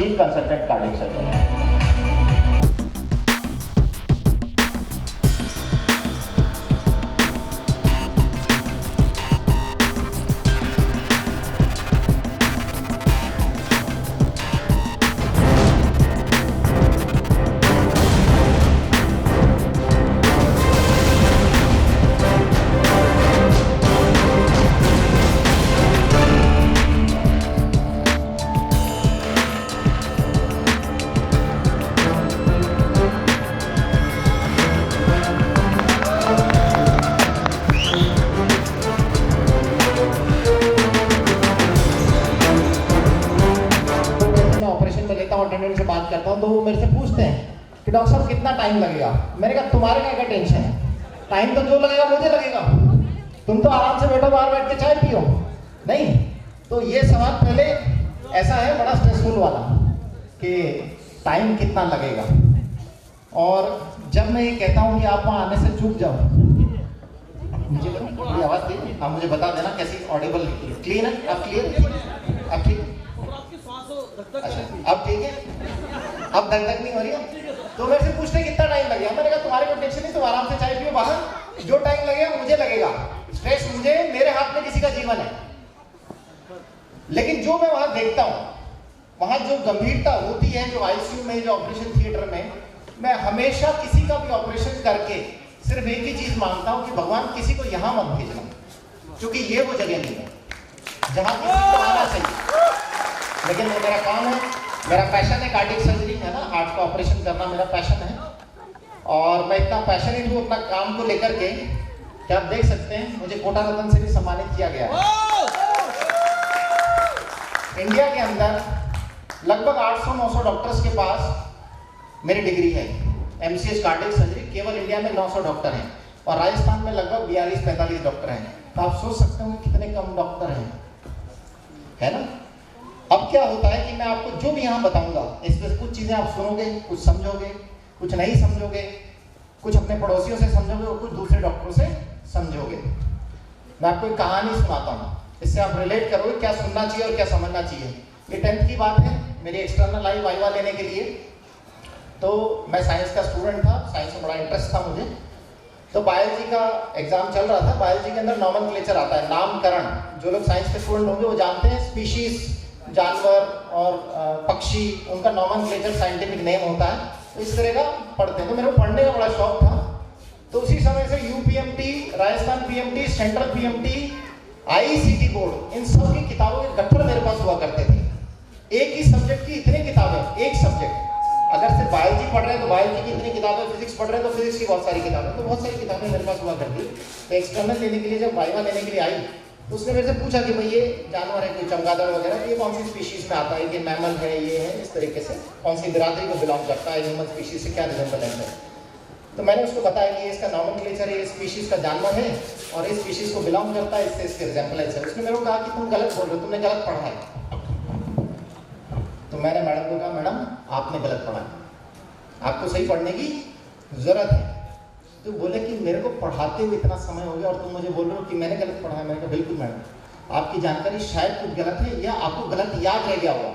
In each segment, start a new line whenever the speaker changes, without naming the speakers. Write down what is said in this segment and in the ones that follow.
Chief consultant cardiac surgeon. Attendant से बात करता हूँ तो वो मेरे से पूछते हैं कि डॉक्टर साहब कितना टाइम लगेगा। मैंने कहा तुम्हारे क्या टेंशन है, टाइम तो जो लगेगा मुझे लगेगा, तुम तो आराम से बैठो बाहर बैठ के चाय पियो। नहीं, तो ये सवाल पहले ऐसा है बड़ा स्ट्रेसफुल वाला कि टाइम कितना लगेगा। और जब मैं ये कहता हूँ कि आप वहाँ आने से चूक जाओ, मुझे आवाज़ दी, आप मुझे बता देना कैसी ऑडिबल क्लीन है। आप क्लियर, आप ठीक, अच्छा अब ठीक है, अब धक धक नहीं हो रही है। तो मेरे से पूछते कितना टाइम लगेगा, मैंने कहा तुम्हारे को टेंशन नहीं, तुम आराम से चाय पियो बाहर, जो टाइम लगेगा मुझे लगेगा। स्ट्रेस मुझे, मेरे हाथ में किसी का जीवन है। लेकिन जो मैं वहां देखता हूं, वहां जो गंभीरता होती है, जो आईसीयू में, जो ऑपरेशन थिएटर में, मैं हमेशा किसी का भी ऑपरेशन करके सिर्फ एक ही चीज मांगता हूं कि भगवान किसी को यहां मत भेजना, क्योंकि ये वो जगह नहीं है जहां किसी को आना चाहिए। लेकिन वो मेरा काम है, मेरा पैशन है, कार्डियक सर्जरी है ना, हार्ट का ऑपरेशन करना मेरा पैशन है। और मैं इतना पैशनेट हूँ अपना काम को लेकर के कि आप देख सकते हैं मुझे कोटा रत्न से भी सम्मानित किया गया है। इंडिया के अंदर लगभग 800-900 डॉक्टर्स के पास मेरी डिग्री है एमसीएस कार्डियक सर्जरी। केवल इंडिया में 900 डॉक्टर हैं और राजस्थान में लगभग 42-45 डॉक्टर हैं। तो आप सोच सकते हो कितने कम डॉक्टर हैं, है ना। अब क्या होता है कि मैं आपको जो भी यहाँ बताऊंगा, इसमें कुछ चीजें आप सुनोगे, कुछ समझोगे, कुछ नहीं समझोगे, कुछ अपने पड़ोसियों से समझोगे और कुछ दूसरे डॉक्टरों से समझोगे। मैं आपको एक कहानी सुनाता हूँ, इससे आप रिलेट करोगे क्या सुनना चाहिए और क्या समझना चाहिए। ये 10th की बात है, मेरी एक्सटर्नल आई वाइवा लेने के लिए। तो मैं साइंस का स्टूडेंट था, साइंस में बड़ा इंटरेस्ट था मुझे। तो बायोलॉजी का एग्जाम चल रहा था। बायोलॉजी के अंदर नॉमेनक्लेचर आता है, नामकरण। जो लोग साइंस के स्टूडेंट होंगे वो जानते हैं, स्पीशीज, जानवर और पक्षी, उनका नॉमेनक्लेचर साइंटिफिक नेम होता है। तो इस तरह का पढ़ते हैं। तो मेरे को पढ़ने का बड़ा शौक था। तो उसी समय से UPMT, Rajasthan PMT, central PMT, ICT board, इन सब की किताबों के गट्ठर मेरे पास हुआ करते थे। एक ही सब्जेक्ट की इतनी किताबें, एक सब्जेक्ट, अगर सिर्फ बायोलॉजी पढ़ रहे हैं तो बायोलॉजी की इतनी किताबें, फिजिक्स पढ़ रहे हैं तो फिजिक्स की बहुत सारी किताबें। तो बहुत सारी किताबें मेरे पास हुआ करती। तो एक्सटर्नल लेने के लिए जब वाइवा लेने के लिए आई, उसने मेरे से पूछा कि भाई ये जानवर है कोई चमगादड़ वगैरह, ये कौन सी स्पीशीज में आता है, कि मैमल है, ये है, इस तरीके से कौन सी बिरादरी को बिलोंग करता है, ह्यूमन स्पीशीज से क्या रिजेंबलेंस है। तो मैंने उसको बताया कि इसका नॉमेनक्लेचर है, ये स्पीशीज का जानवर है और इस स्पीशीज को बिलोंग करता है, इससे इसके रिजेंबलेंस है। उसने मेरे को कहा कि तुम गलत बोल रहे हो, तुमने गलत पढ़ा है। तो मैंने मैडम को कहा, मैडम आपने गलत पढ़ा है, आपको सही पढ़ने की जरूरत है। तो बोले कि मेरे को पढ़ाते हुए इतना समय हो गया और तुम मुझे बोल रहे हो कि मैंने गलत पढ़ा है। मैंने कहा बिल्कुल मैडम, आपकी जानकारी शायद कुछ गलत है या आपको गलत याद रह गया होगा।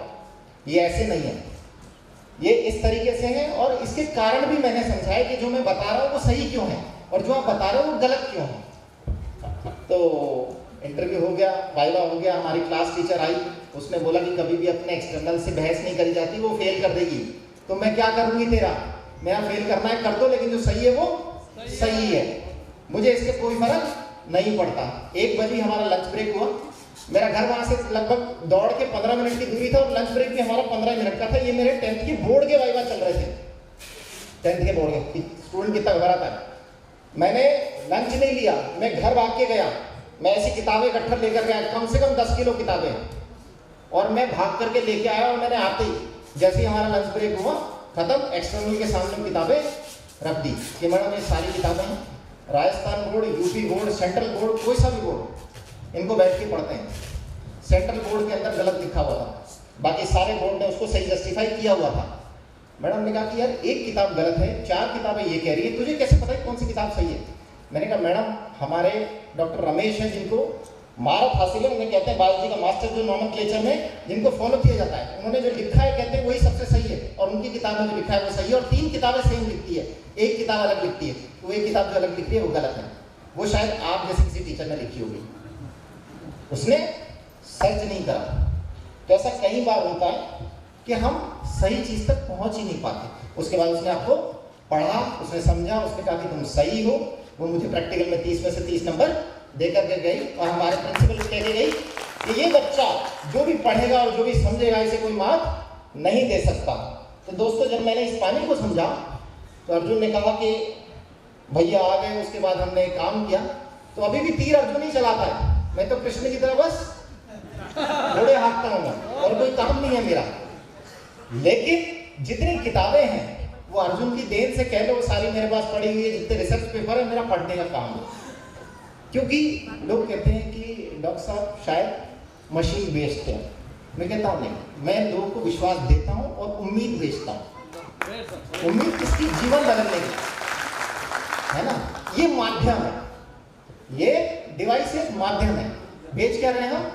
ये ऐसे नहीं है, ये इस तरीके से है। और इसके कारण भी मैंने समझाया कि जो मैं बता रहा हूँ वो सही क्यों है और जो आप बता रहे हो वो गलत क्यों है। तो इंटरव्यू हो गया, वाइवा हो गया, हमारी क्लास टीचर आई, उसने बोला कि कभी भी अपने एक्सटर्नल से बहस नहीं करी जाती, वो फेल कर देगी। तो मैं क्या करूँगी, तेरा मेरा फेल करना है कर दो, लेकिन जो सही है वो सही है, मुझे इससे कोई फर्क नहीं पड़ता। 1 बजे हमारा लंच ब्रेक हुआ। मेरा घर वहां से लगभग दौड़ के 15 मिनट की दूरी था और लंच ब्रेक भी हमारा 15 मिनट का था। ये मेरे 10th की बोर्ड के वाइवा चल रहे थे, 10th के बोर्ड के, स्टूडेंट कितना घबरा था। मैंने लंच नहीं लिया, मैं घर भाग के गया, मैं ऐसी किताबें इकट्ठा लेकर गया, कम से कम 10 किलो किताबें, और मैं भाग करके लेके आया। और मैंने आते ही जैसे ही हमारा लंच ब्रेक हुआ खत्म, एक्सटर्नल के सामने किताबें रख दी कि मैडम ये सारी किताबें हैं, Rajasthan board, UP board, central board, कोई सा भी बोर्ड, इनको बैठ के पढ़ते हैं। सेंट्रल बोर्ड के अंदर गलत लिखा हुआ था, बाकी सारे बोर्ड ने उसको सही जस्टिफाई किया हुआ था। मैडम ने कहा कि यार एक किताब गलत है, 4 किताबें ये कह रही है, तुझे कैसे पता है कौन सी किताब सही है। मैंने कहा मैडम हमारे डॉक्टर रमेश हैं जिनको महारत हासिल है, उन्हें कहते हैं बायोलॉजी का मास्टर जो नॉमेनक्लेचर में जिनको फॉलो किया जाता है। उन्होंने जो लिखा है कहते हैं वही सबसे सही है, और उनकी किताब में जो लिखा है वो सही है, और 3 किताबें सेम लिखती है, एक किताब अलग लिखती है, तो एक किताब जो अलग लिखती है वो गलत है। वो शायद आप जैसे किसी टीचर ने लिखी होगी, उसने सर्च नहीं करा। तो ऐसा कई बार होता है कि हम सही चीज तक पहुंच ही नहीं पाते। उसके बाद उसने आपको पढ़ा, उसने समझा, उसने कहा कि तुम सही हो। वो मुझे प्रैक्टिकल में 30 में से 30 नंबर देकर के गई, और हमारे प्रिंसिपल कह के गई कि ये बच्चा जो भी पढ़ेगा और जो भी समझेगा इसे कोई मार्क नहीं दे सकता। तो दोस्तों, जब मैंने इस पानी को समझा तो अर्जुन ने कहा कि भैया आ गए। उसके बाद हमने काम किया, तो अभी भी तीर अर्जुन ही चलाता है, मैं तो कृष्ण की तरह बस घोड़े हाँकता हूँ और कोई काम नहीं है मेरा। लेकिन जितनी किताबें हैं वो अर्जुन की देन से कह लो सारी मेरे पास पड़ी हुई है, जितने रिसर्च पेपर है मेरा पढ़ने का काम है। क्योंकि लोग कहते हैं कि डॉक्टर साहब शायद मशीन बेस्ड है, मैं कहता हूँ नहीं, मैं लोगों को विश्वास देता हूँ और उम्मीद बेचता हूँ। उम्मीद किसकी? जीवन बदलने की, है ना। ये माध्यम है, ये डिवाइस एक माध्यम है। बेच क्या रहे हैं हम?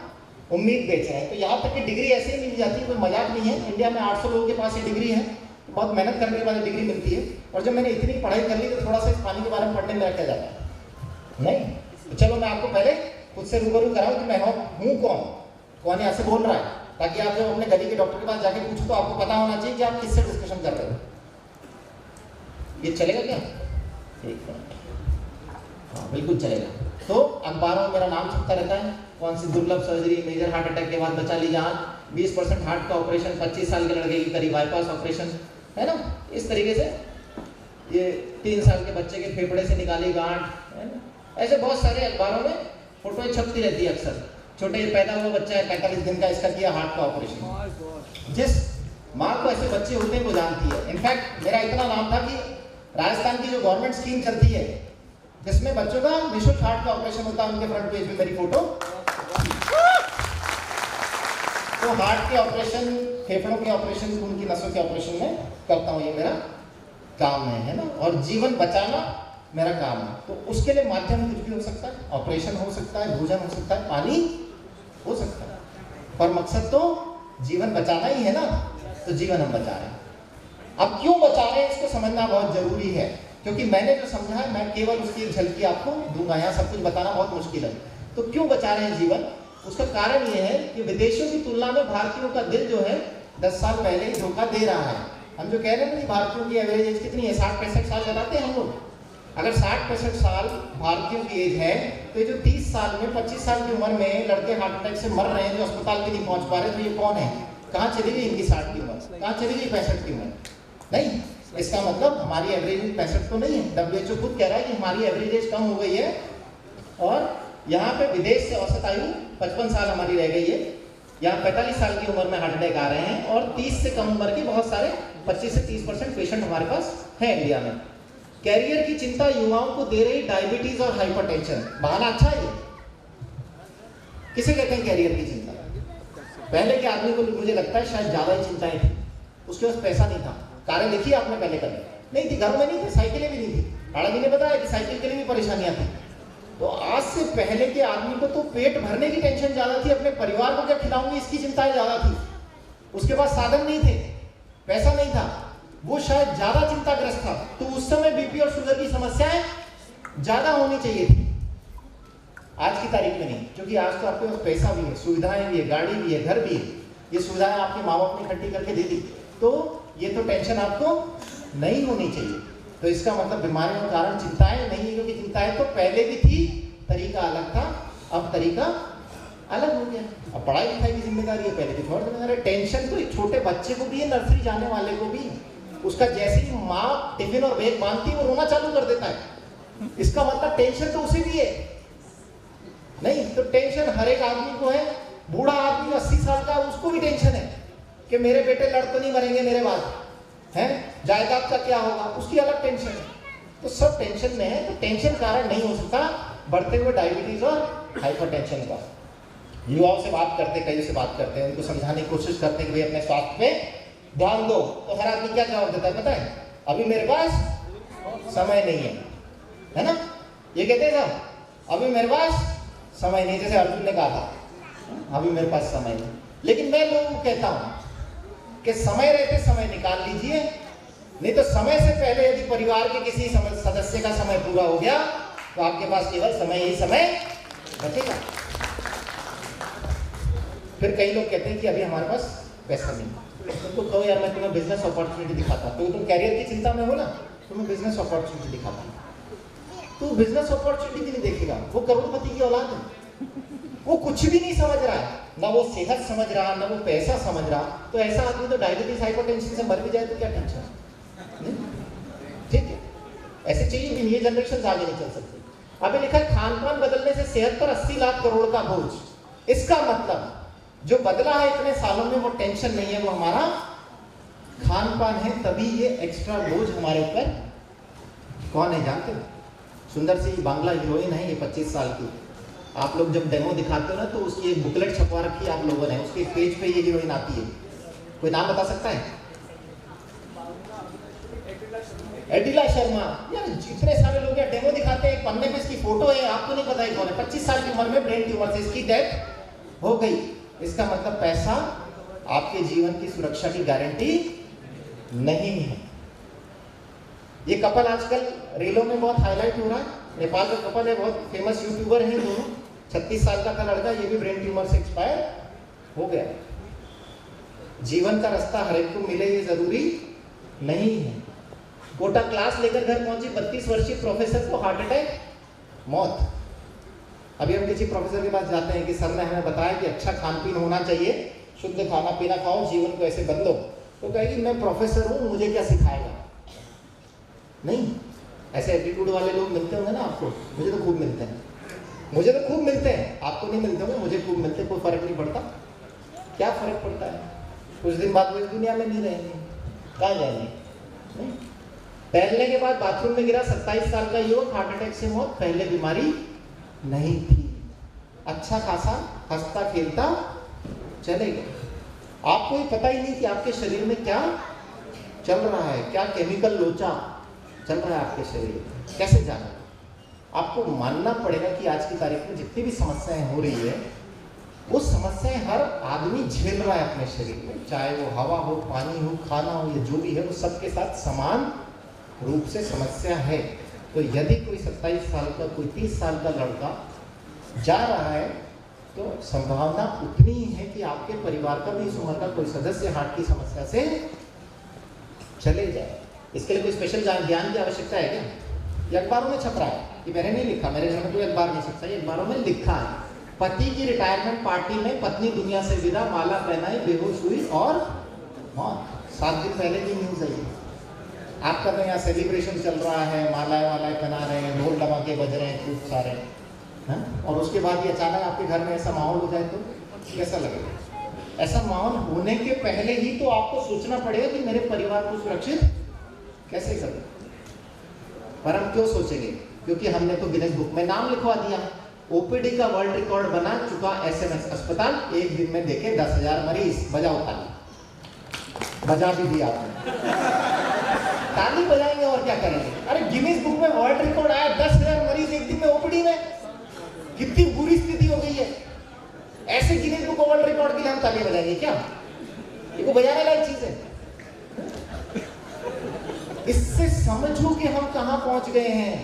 उम्मीद बेच रहे हैं। तो यहाँ तक कि डिग्री ऐसे ही मिल जाती है, कोई मजाक नहीं है। इंडिया में 800 लोगों के पास ये डिग्री है, तो बहुत मेहनत करने के बाद डिग्री मिलती है। और जब मैंने इतनी पढ़ाई कर ली तो थोड़ा सा इस पानी के बारे में पढ़ने में रखा जाता है नहीं। तो चलो मैं आपको पहले खुद से रूबरू कराऊं कि मैं हूँ कौन यहाँ से बोल रहा है, ताकि आप जब अपने गली के डॉक्टर के पास जाके पूछो तो आपको पता होना चाहिए कि आप किससे डिस्कशन कर रहे हो। ये चलेगा क्या? एक मिनट, हाँ बिल्कुल चलेगा। तो अखबारों में मेरा नाम छपता रहता है, कौन सी दुर्लभ सर्जरी, मेजर हार्ट अटैक के बाद बचा ली जान, 20% हार्ट का ऑपरेशन, 25 साल के लड़के की करी बाईपास ऑपरेशन, है ना। इस तरीके से ये 3 साल के बच्चे के फेफड़े से निकाली गांठ, है ना। ऐसे बहुत सारे अखबारों में फोटो छपती रहती है अक्सर। छोटे पैदा हुआ बच्चा है 45 दिन का, इसका किया हार्ट का ऑपरेशन। जिस माँ को ऐसे बच्चे होते हैं वो जानती है। इनफैक्ट मेरा इतना नाम था कि राजस्थान की जो गवर्नमेंट स्कीम चलती है जिसमें बच्चों का निःशुल्क हार्ट का ऑपरेशन होता है, उनके फ्रंट पेज में मेरी फोटो। तो हार्ट के ऑपरेशन, फेफड़ों के ऑपरेशन, खून की नसों के ऑपरेशन में करता हूँ, ये मेरा काम है ना। और जीवन बचाना मेरा काम है। तो उसके लिए माध्यम कुछ भी हो सकता है, ऑपरेशन हो सकता है, भोजन हो सकता है, पानी हो सकता है, पर मकसद तो जीवन बचाना ही है ना। तो जीवन हम बचा रहे हैं। अब क्यों बचा रहे हैं इसको समझना बहुत जरूरी है, क्योंकि मैंने जो समझा है मैं केवल उसकी एक झलकी आपको दूंगा, यहाँ सब कुछ बताना बहुत मुश्किल है। तो क्यों बचा रहे हैं जीवन? उसका कारण ये है कि विदेशों की तुलना में भारतीयों का दिल जो है 10 साल पहले ही धोखा दे रहा है। हम जो कह रहे हैं ना, भारतीयों की एवरेज एज कितनी है, 60-65 साल बताते हैं हम लोग। अगर 60-65 साल भारतीयों की एज है, तो ये जो 30 साल में 25 साल की उम्र में लड़के हार्ट अटैक से मर रहे हैं, जो अस्पताल भी नहीं पहुंच पा रहे, तो ये कौन है? कहाँ चली गई इनकी 60 की उम्र? कहाँ चली गई 65 की उम्र? नहीं, इसका मतलब हमारी एवरेज 65 तो नहीं है। WHO खुद कह रहा है कि हमारी एवरेज एज कम हो गई है, और यहाँ पे विदेश से औसत आयु 55 साल हमारी रह गई है। यहाँ 45 साल की उम्र में हार्ट अटैक आ रहे हैं, और 30 से कम उम्र के बहुत सारे 25 से 30% पेशेंट हमारे पास है इंडिया में। कैरियर की चिंता युवाओं को दे रही डायबिटीज और हाइपरटेंशन। बहाना अच्छा है ये? किसे कहते हैं कैरियर की चिंता? पहले के आदमी को मुझे लगता है शायद ज्यादा ही चिंताएं थी, उसके पास पैसा नहीं था। कारें देखी आपने पहले कभी? नहीं थी, घरों में नहीं थी, साइकिलें भी नहीं थी। हालांकि ने बताया कि साइकिल के लिए भी परेशानियां थी। तो आज से पहले के आदमी को तो पेट भरने की टेंशन ज्यादा थी, अपने परिवार को क्या खिलाऊंगी इसकी चिंताएं ज्यादा थी। उसके पास साधन नहीं थे, पैसा नहीं था, वो शायद ज्यादा चिंताग्रस्त था। तो उस समय बीपी और शुगर की समस्याएं ज्यादा होनी चाहिए थी, आज की तारीख में नहीं। क्योंकि आज तो आपके पास पैसा भी है, सुविधाएं भी है, गाड़ी भी है, घर भी है। ये सुविधाएं आपके माँ बाप ने इकट्ठी करके दे दी, तो ये तो टेंशन आपको नहीं होनी चाहिए। तो इसका मतलब बीमारियों का कारण चिंताएं नहीं है, क्योंकि चिंताएं तो पहले भी थी, तरीका अलग था, अब तरीका अलग हो गया। अब पढ़ाई लिखाई की जिम्मेदारी है, पहले की थोड़ा जिम्मेदारी है। टेंशन तो एक छोटे बच्चे को भी है, नर्सरी जाने वाले को भी। उसका जैसे ही माँ टिफिन और बैग बांधती है वो रोना चालू कर देता है। इसका मतलब टेंशन तो उसे भी है नहीं? तो टेंशन हर एक आदमी को है। बूढ़ा आदमी 80 साल का, उसको भी टेंशन है कि मेरे बेटे लड़ तो नहीं मरेंगे मेरे बाद, है जायदाद का क्या होगा, उसकी अलग टेंशन है। तो सब टेंशन में है। तो टेंशन कारण नहीं हो सकता बढ़ते हुए डायबिटीज और हाइपरटेंशन का। युवाओं से बात करते, कई से बात करते हैं, उनको समझाने की कोशिश करते हैं कि भाई अपने स्वास्थ्य पे ध्यान दो। तो हर आदमी क्या जवाब देता है पता है? अभी मेरे पास समय नहीं है, है ना। ये कहते हैं साहब अभी मेरे पास समय नहीं, जैसे अर्जुन ने कहा था अभी मेरे पास समय नहीं। लेकिन मैं लोगों को कहता हूं कि समय रहते समय निकाल लीजिए, नहीं तो समय से पहले यदि परिवार के किसी सदस्य का समय पूरा हो गया तो आपके पास केवल समय ही समय बचेगा। फिर कई लोग कहते हैं कि अभी हमारे पास पैसा नहीं, तो कहो यार मैं तुम्हें बिजनेस अपॉर्चुनिटी दिखाता हूं, तो तुम कैरियर की चिंता में हो ना, तुम्हें बिजनेस अपॉर्चुनिटी दिखाता हूं। तो बिजनेस अपॉर्चुनिटी भी नहीं देखेगा, वो करोड़पति की औलाद है, वो कुछ भी नहीं समझ रहा है, ना वो सेहत समझ रहा, ना वो पैसा समझ रहा। तो ऐसा आदमी तो डायबिटीज हाइपरटेंशन से मर भी जाए तो क्या टेंशन, ठीक है। ऐसे चाहिए कि ये जनरेशन आगे नहीं चल सकती। अभी लिखा है खान पान बदलने से सेहत पर 80 लाख करोड़ का बोझ। इसका मतलब जो बदला है इतने सालों में वो टेंशन नहीं है, वो हमारा खान पान है, तभी ये एक्स्ट्रा बोझ हमारे ऊपर। कौन है जानते हो? सुंदर सी बांग्ला हीरोइन है, ये 25 साल की। आप लोग जब डेमो दिखाते हो ना तो उसकी एक बुकलेट छपवा रखी है आप लोगों ने, उसके पेज पे ये हीरोइन आती है। कोई नाम बता सकता है? एडिला शर्मा। यार जितने सारे लोग यहाँ डेमो दिखाते हैं, पन्ने पे इसकी फोटो है, आपको नहीं पता है कौन है। 25 साल की उम्र में ब्रेन ट्यूमर से इसकी डेथ हो गई। इसका मतलब पैसा आपके जीवन की सुरक्षा की गारंटी नहीं है। ये कपल आजकल रीलों में बहुत हाईलाइट हो रहा है। नेपाल का कपल है, बहुत फेमस यूट्यूबर है दोनों। 36 साल का लड़का, ये भी ब्रेन ट्यूमर से एक्सपायर हो गया। जीवन का रास्ता हर एक को मिले ये जरूरी नहीं है। कोटा क्लास लेकर घर पहुंची 32 वर्षीय प्रोफेसर को हार्ट अटैक, मौत। अभी हम किसी प्रोफेसर के पास जाते हैं कि सर ने हमें बताया कि अच्छा खान पीन होना चाहिए, शुद्ध खाना पीना खाओ, जीवन को ऐसे बदलो। तो कहेगी मैं प्रोफेसर हूँ, मुझे क्या सिखाएगा? नहीं, ऐसे एटीट्यूड वाले लोग मिलते होंगे ना आपको। मुझे तो खूब मिलते हैं, मुझे तो खूब मिलते हैं, आपको नहीं मिलते होंगे, मुझे खूब मिलते हैं। कोई फर्क नहीं पड़ता। क्या फर्क पड़ता है? कुछ दिन बाद वो इस दुनिया में नहीं रहेंगे, कहाँ जाएंगे? टहलने के बाद बाथरूम में गिरा 27 साल का युवक, हार्ट अटैक से मौत। पहले बीमारी नहीं थी, अच्छा खासा हंसता खेलता चले गए। आपको ही पता ही नहीं कि आपके शरीर में क्या चल रहा है, क्या केमिकल लोचा चल रहा है आपके शरीर में, कैसे जाना? आपको मानना पड़ेगा कि आज की तारीख में जितनी भी समस्याएं हो रही है, वो समस्याएं हर आदमी झेल रहा है अपने शरीर में, चाहे वो हवा हो, पानी हो, खाना हो, या जो भी है, वो सबके साथ समान रूप से समस्या है। तो यदि कोई 27 साल का, कोई 30 साल का लड़का जा रहा है, तो संभावना उतनी ही है कि आपके परिवार का भी इस उम्र का कोई सदस्य हार्ट की समस्या से चले जाए। इसके लिए कोई स्पेशल ज्ञान की आवश्यकता है क्या? ये अखबारों में छप रहा है, कि मैंने नहीं लिखा, मेरे घर में कोई अखबार नहीं छपता, ये अखबारों में लिखा है। पति की रिटायरमेंट पार्टी में पत्नी दुनिया से विदा, माला पहनाई, बेहोश हुई और मौत। 7 दिन पहले की न्यूज है। आपका तो यहाँ सेलिब्रेशन चल रहा है, मालाएं वालाएं पहना रहे हैं, ढोल धमाके बज रहे हैं खूब सारे, और उसके बाद ये अचानक आपके घर में ऐसा माहौल हो जाए तो कैसा लगेगा? ऐसा माहौल होने के पहले ही तो आपको सोचना पड़ेगा कि मेरे परिवार को सुरक्षित कैसे करूं। पर हम क्यों सोचेंगे? क्योंकि हमने तो गिनेस बुक में नाम लिखवा दिया। ओपीडी का वर्ल्ड रिकॉर्ड बना चुका एसएमएस अस्पताल, एक दिन में देखे 10,000 मरीज। बजाओ ताली, बजा भी दिया आपने, ताली बजाएंगे और क्या करेंगे? अरे गिनीज बुक में वर्ल्ड रिकॉर्ड आया, 10,000 मरीज एक दिन में ओपीडी में। कितनी बुरी स्थिति हो गई है। ऐसे गिनीज बुक वर्ल्ड रिकॉर्ड के लिए हम ताली बजाएंगे क्या? ये को बजाने लायक चीज है। इससे समझो कि हम कहां पहुंच गए हैं,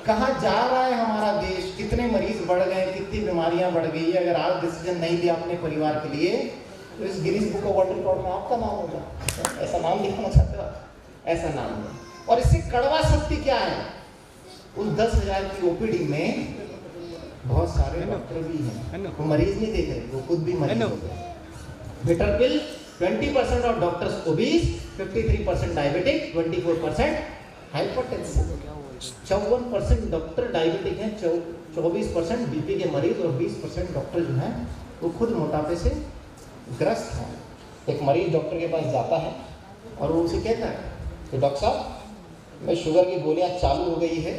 कहां जा रहा है हमारा देश, कितने मरीज बढ़ गए, कितनी बीमारियां बढ़ गई है। अगर आज डिसीजन नहीं लिया अपने परिवार के लिए तो इस गिनीज बुक वर्ल्ड रिकॉर्ड में आपका नाम होगा। ऐसा नाम लिखना चाहते हो? ऐसा नाम है। और इससे कड़वा सत्य क्या है? उस 10,000 की ओपीडी में बहुत सारे डॉक्टर भी हैं, वो मरीज नहीं देख रहे, वो खुद भी मरीज हो गए। Bitter pill, 20% of doctors obese, 53% diabetic, 24% hypertensive. 54% doctor diabetic हैं, 24% बीपी के मरीज, और 20% डॉक्टर जो हैं वो खुद मोटापे से ग्रस्त हैं। एक मरीज डॉक्टर के पास जाता है और वो उसे कहता है कि डॉक्टर साहब, मैं शुगर की गोलियां चालू हो गई है,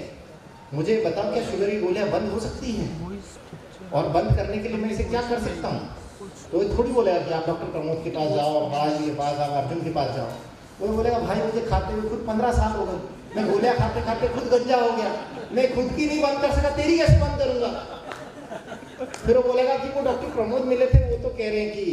मुझे बताओ क्या शुगर की गोलियां बंद हो सकती हैं, और बंद करने के लिए मैं इसे क्या कर सकता हूँ? तो ये थोड़ी बोलेगा कि आप डॉक्टर प्रमोद के पास जाओ, महाराज जी के पास जाओ, अर्जुन के पास जाओ। वो बोलेगा भाई मुझे खाते हुए खुद 15 साल हो गए, मैं गोलियां खाते खाते खुद गंजा हो गया, मैं खुद की नहीं बंद कर सका, तेरी कैसे बंद करूंगा? फिर वो बोलेगा कि वो डॉक्टर प्रमोद मिले थे, वो तो कह रहे हैं कि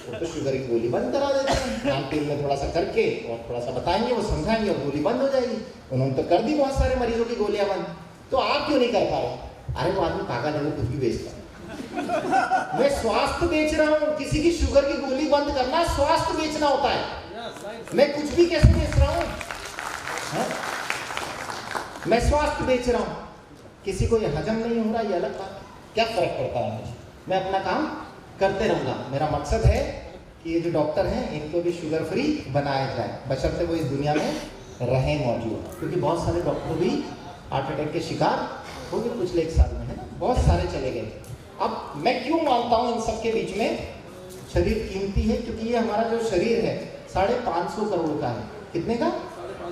वो तो शुगर की गोली बंद करा देते हैं, खान पीन में थोड़ा सा करके और थोड़ा सा बताएंगे, वो समझाएंगे और गोली बंद हो जाएगी। उन्होंने तो कर दी बहुत सारे मरीजों की गोलियां बंद, तो आप क्यों नहीं कर पा रहे? अरे वो आदमी पागल है, वो कुछ भी बेचता है। मैं स्वास्थ्य बेच रहा हूँ, किसी की शुगर की गोली बंद करना स्वास्थ्य बेचना होता है। मैं कुछ भी कैसे बेच रहा हूँ? मैं स्वास्थ्य बेच रहा हूँ, किसी को ये हजम नहीं हो रहा, ये अलग बात। क्या फर्क पड़ता है मुझे? मैं अपना काम करते रहूंगा। मेरा मकसद है कि ये जो डॉक्टर हैं इनको भी शुगर फ्री बनाया जाए, बशर्ते वो इस दुनिया में रहें मौजूद, क्योंकि बहुत सारे डॉक्टर भी हार्ट अटैक के शिकार हो गए पिछले 1 साल में, है ना, बहुत सारे चले गए। अब मैं क्यों मानता हूँ इन सबके बीच में शरीर कीमती है? क्योंकि ये हमारा जो शरीर है 550 करोड़ का है। कितने का?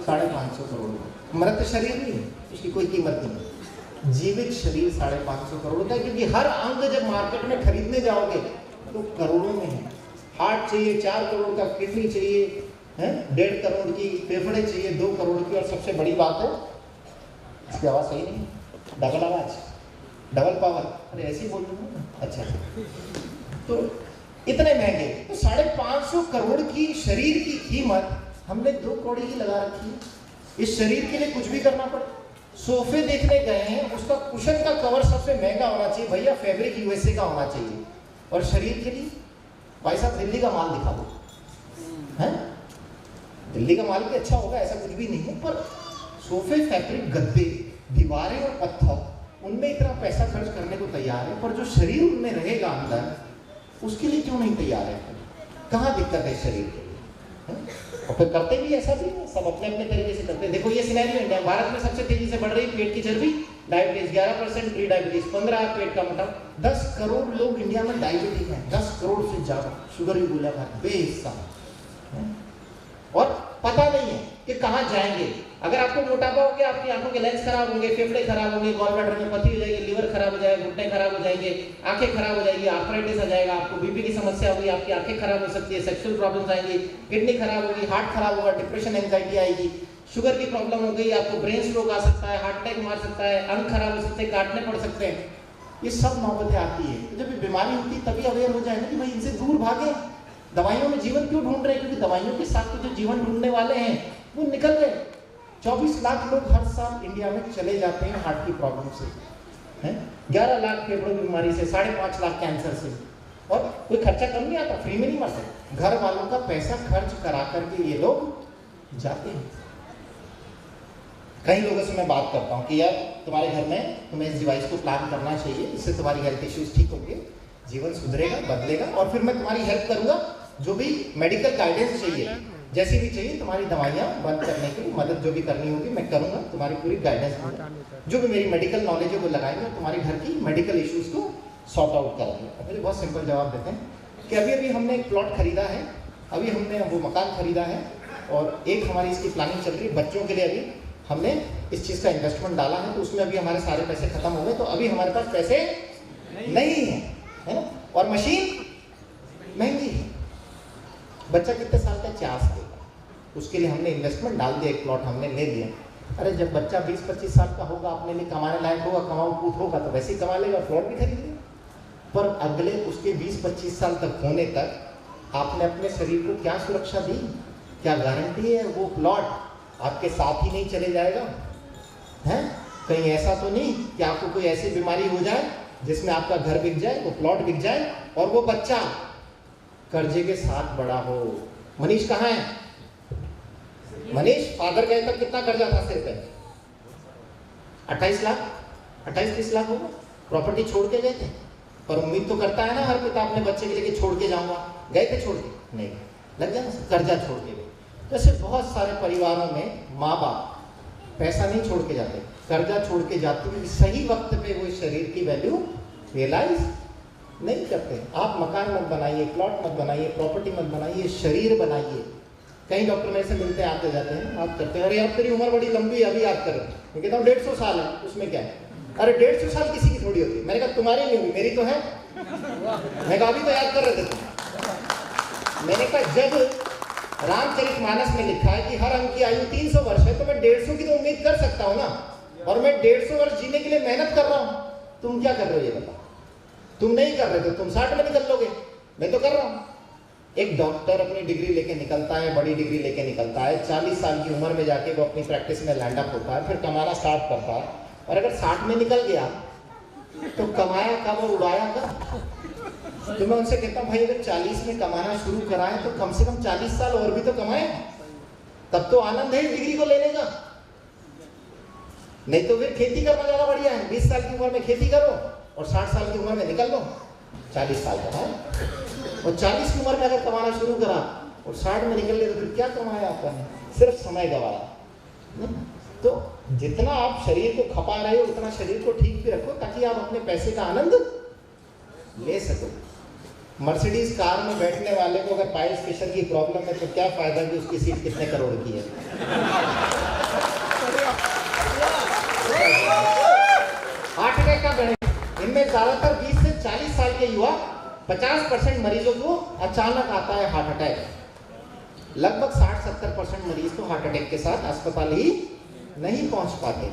550 करोड़ का। मृत शरीर नहीं है, उसकी कोई कीमत नहीं है। जीवित शरीर 550 करोड़ का है, क्योंकि हर अंग जब मार्केट में खरीदने जाओगे तो करोड़ों में है। हार्ट चाहिए 4 करोड़ का, किडनी चाहिए है 1.5 करोड़ की, फेफड़े चाहिए 2 करोड़ की, और सबसे बड़ी बात है, इसकी आवाज़ सही नहीं, डबल आवाज़, डबल पावर, अरे ऐसे ही बोल रहे हो ना। अच्छा, तो इतने महंगे, तो 550 करोड़ की शरीर की कीमत हमने 2 करोड़ की लगा रखी है। इस शरीर के लिए कुछ भी करना पड़े। सोफे देखने गए हैं, उसका कुशन का कवर सबसे महंगा होना चाहिए भैया, फैब्रिक यूएसए का होना चाहिए, और शरीर के लिए भाई साहब दिल्ली का माल दिखा दो, है दिल्ली का माल भी अच्छा होगा, ऐसा कुछ भी नहीं है, पर सोफे, फैब्रिक, गद्दे, दीवारें और पत्थर, उनमें इतना पैसा खर्च करने को तैयार है, पर जो शरीर उनमें रहेगा अंदर, उसके लिए क्यों नहीं तैयार है? कहाँ दिक्कत है शरीर के लिए? और फिर करते भी ऐसा भी है, सब अपने अपने तरीके से करते हैं। देखो ये सिनेरियो इंडिया, भारत में सबसे तेजी से बढ़ रही पेट की चर्बी, डायबिटीज 11%, प्री डायबिटीज 15, पेट का मोटापा। 10 करोड़ लोग इंडिया में डायबिटिक हैं, 10 करोड़ से ज्यादा शुगर की गोलियां खा रहे बेहिसाब, और पता नहीं है कि कहाँ जाएंगे। अगर आपको मोटापा हो गया, आपकी आंखों के लेंस खराब होंगे, फेफड़े खराब होंगे, गॉलब्लैडर में पथरी हो जाएगी, लीवर खराब हो जाएगा, घुटने खराब हो जाएंगे, आंखें खराब हो जाएगी, आर्थराइटिस आ जाएगा, आपको बीपी की समस्या होगी, आपकी आंखें खराब हो सकती है, सेक्सुअल प्रॉब्लम्स आएंगी, किडनी खराब होगी, हार्ट खराब होगा, डिप्रेशन, एंजाइटी आएगी, शुगर की प्रॉब्लम हो गई, आपको ब्रेन स्ट्रोक आ सकता है, हार्ट अटैक मार सकता है, अंग खराब हो सकते हैं, काटने पड़ सकते हैं। ये सब नौबतें आती है। तो जब ये बीमारी होती है तभी अवेयर हो जाए ना कि भाई इनसे दूर भागे। दवाइयों में जीवन क्यों ढूंढ रहे हैं? क्योंकि दवाइयों के साथ तो जो जीवन ढूंढने वाले हैं वो निकल रहे। 24 लाख लोग हर साल इंडिया में चले जाते हैं हार्ट की प्रॉब्लम से, हैं 11 लाख फेफड़ों की बीमारी से, 5.5 लाख कैंसर से, और कोई खर्चा कम नहीं आता, फ्री में नहीं मर सकते। घर वालों का पैसा खर्च करा करके ये लोग जाते हैं। कई लोगों से मैं बात करता हूँ कि यार तुम्हारे घर में तुम्हें इस डिवाइस को प्लान करना चाहिए, इससे तुम्हारी हेल्थ इश्यूज ठीक होंगे, जीवन सुधरेगा, बदलेगा, और फिर मैं तुम्हारी हेल्प करूंगा, जो भी मेडिकल गाइडेंस चाहिए, जैसी भी चाहिए, तुम्हारी दवाइयाँ बंद करने की मदद जो भी करनी होगी मैं करूंगा, तुम्हारी पूरी गाइडेंस दूंगा, जो भी मेरी मेडिकल नॉलेज है वो लगाएंगे और तुम्हारे घर की मेडिकल इश्यूज को सॉर्ट आउट करेंगे। मुझे बहुत सिंपल जवाब देते हैं कि अभी अभी हमने एक प्लॉट खरीदा है, अभी हमने वो मकान खरीदा है, और एक हमारी इसकी प्लानिंग चल रही है बच्चों के लिए। अभी हमने इस चीज़ का इन्वेस्टमेंट डाला है, तो उसमें अभी हमारे सारे पैसे खत्म हो गए, तो अभी हमारे पास पैसे नहीं है ना, और मशीन महंगी है। बच्चा कितने साल का? 4 साल का, उसके लिए हमने इन्वेस्टमेंट डाल दिया, एक प्लॉट हमने ले लिया। अरे जब बच्चा 20-25 साल का होगा, अपने लिए कमाने लायक होगा, कमाऊ कूद होगा, तो वैसे ही कमा लेगा, प्लॉट भी खरीद लेगा। पर अगले उसके 20-25 साल तक होने तक आपने अपने शरीर को क्या सुरक्षा दी? क्या गारंटी है वो प्लॉट आपके साथ ही नहीं चले जाएगा? हैं कहीं ऐसा तो नहीं कि आपको कोई ऐसी बीमारी हो जाए जिसमें आपका घर बिक जाए, वो प्लॉट बिक जाए, और वो बच्चा कर्जे के साथ बड़ा हो। मनीष कहाँ है? मनीष फादर गए तक कितना कर्जा था सिर पे? 28 लाख, 28-30 लाख होगा। प्रॉपर्टी छोड़ के गए थे, पर उम्मीद तो करता है ना हर पिता अपने बच्चे के लिए छोड़ के जाऊंगा। गए थे छोड़ के? नहीं, लग गया ना, कर्जा छोड़ के गए। जैसे बहुत सारे परिवारों में माँ बाप पैसा नहीं छोड़ के जाते, कर्जा छोड़ के जाते हैं, सही वक्त पे वो शरीर की वैल्यू रियलाइज नहीं करते। आप मकान मत बनाइए, प्लॉट मत बनाइए, प्रॉपर्टी मत बनाइए, शरीर बनाइए। कई डॉक्टर मेरे से मिलते हैं, आते जाते हैं, आप करते हैं, अरे यार तेरी उम्र बड़ी लंबी है, अभी याद कर। मैं कहता हूँ 150 साल है, उसमें क्या है? अरे 150 साल किसी की थोड़ी होती है। मैंने कहा तुम्हारी नहीं हुई, मेरी तो है। मैं कहा अभी तो याद कर रहे थे तुम। मैंने कहा जब रामचरितमानस में लिखा है कि हर अंग की आयु 300 वर्ष है, तो मैं 150 की तो उम्मीद कर सकता हूँ ना, और मैं 150 वर्ष जीने के लिए मेहनत कर रहा हूँ। तुम क्या कर रहे हो ये बताओ? तुम नहीं कर रहे थे, तुम 60 में निकल लोगे, मैं तो कर रहा हूँ। एक डॉक्टर अपनी डिग्री लेके निकलता है, बड़ी डिग्री लेके निकलता है, 40 साल की उम्र में जाके वो अपनी प्रैक्टिस में लैंड अप होता है, फिर कमाना स्टार्ट करता है। और अगर 60 में निकल गया तो कमाया कब और उड़ाया कब? तो मैं उनसे कहता हूँ भाई अगर 40 में कमाना शुरू करा है तो कम से कम 40 साल और भी तो कमाए, तब तो आनंद है इस डिग्री को लेने का। नहीं तो फिर खेती करना ज्यादा बढ़िया है, 20 साल की उम्र में खेती करो और 60 साल की उम्र में निकल लो, 40 साल कमाए। और 40 की उम्र में अगर कमाना शुरू करा और 60 में निकल ले तो फिर क्या कमाया आपने? सिर्फ समय गवाया। तो जितना आप शरीर को खपा रहे हो उतना शरीर को ठीक भी रखो ताकि आप अपने पैसे का आनंद ले सको। मर्सिडीज कार में बैठने वाले को अगर पाइल्स फिशर की प्रॉब्लम है तो क्या फायदा कि उसकी सीट कितने करोड़ की है? हार्ट अटैक का गणित, इनमें ज्यादातर 20 से 40 साल के युवा 50% मरीजों को अचानक आता है हार्ट अटैक। लगभग 60-70% मरीज तो हार्ट अटैक के साथ अस्पताल ही नहीं पहुंच पाते।